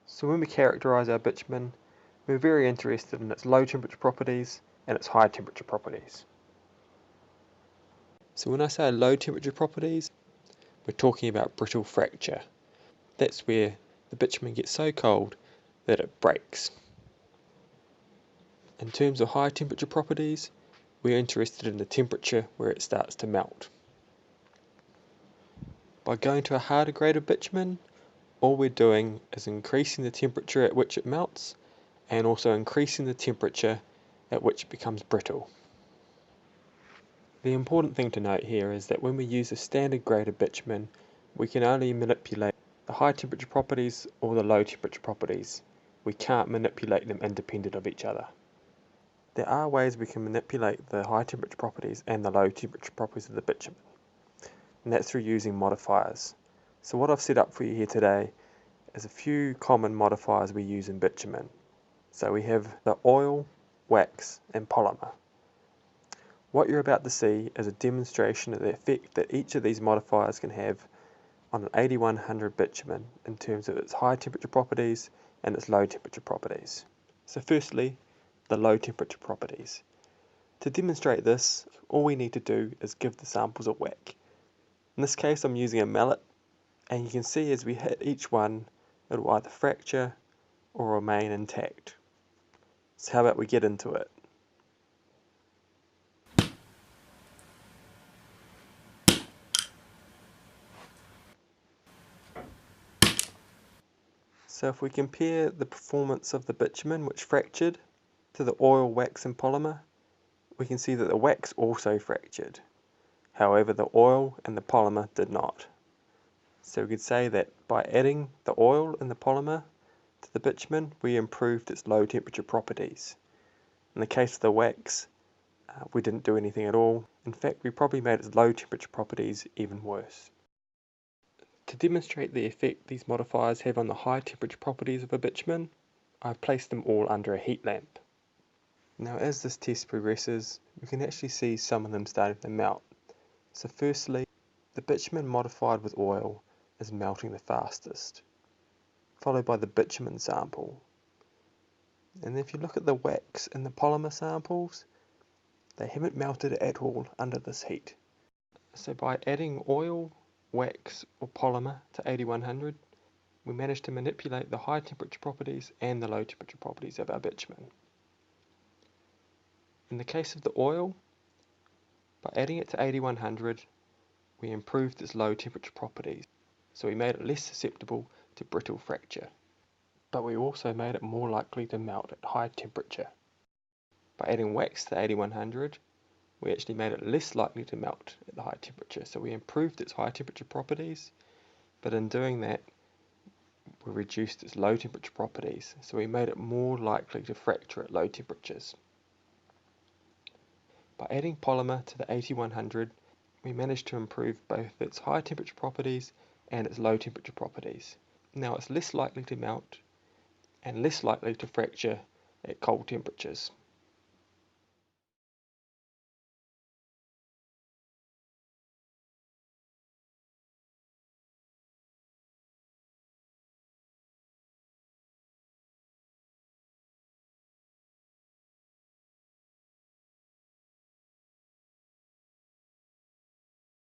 So when we characterise our bitumen, we're very interested in its low temperature properties and its high temperature properties. So when I say low temperature properties, we're talking about brittle fracture. That's where the bitumen gets so cold that it breaks. In terms of high temperature properties, we're interested in the temperature where it starts to melt. By going to a harder grade of bitumen, all we're doing is increasing the temperature at which it melts and also increasing the temperature at which it becomes brittle. The important thing to note here is that when we use a standard grade of bitumen, we can only manipulate the high temperature properties or the low temperature properties. We can't manipulate them independent of each other. There are ways we can manipulate the high temperature properties and the low temperature properties of the bitumen, and that's through using modifiers. So what I've set up for you here today is a few common modifiers we use in bitumen. So we have the oil, wax and polymer. What you're about to see is a demonstration of the effect that each of these modifiers can have on an 8100 bitumen in terms of its high temperature properties and its low temperature properties. So firstly, the low temperature properties. To demonstrate this, all we need to do is give the samples a whack. In this case I'm using a mallet, and you can see as we hit each one, it will either fracture or remain intact. So how about we get into it? So if we compare the performance of the bitumen which fractured to the oil, wax and polymer, we can see that the wax also fractured. However, the oil and the polymer did not. So we could say that by adding the oil and the polymer to the bitumen, we improved its low temperature properties. In the case of the wax, we didn't do anything at all. In fact, we probably made its low temperature properties even worse. To demonstrate the effect these modifiers have on the high temperature properties of a bitumen, I've placed them all under a heat lamp. Now as this test progresses, we can actually see some of them starting to melt. So firstly, the bitumen modified with oil is melting the fastest, followed by the bitumen sample. And if you look at the wax and the polymer samples, they haven't melted at all under this heat. So by adding oil, wax or polymer to 8100, we managed to manipulate the high temperature properties and the low temperature properties of our bitumen. In the case of the oil, by adding it to 8100, we improved its low temperature properties, so we made it less susceptible to brittle fracture. But we also made it more likely to melt at high temperature. By adding wax to 8100, we actually made it less likely to melt at the high temperature, so we improved its high temperature properties, but in doing that, we reduced its low temperature properties, so we made it more likely to fracture at low temperatures. By adding polymer to the 8100, we managed to improve both its high temperature properties and its low temperature properties. Now it's less likely to melt and less likely to fracture at cold temperatures.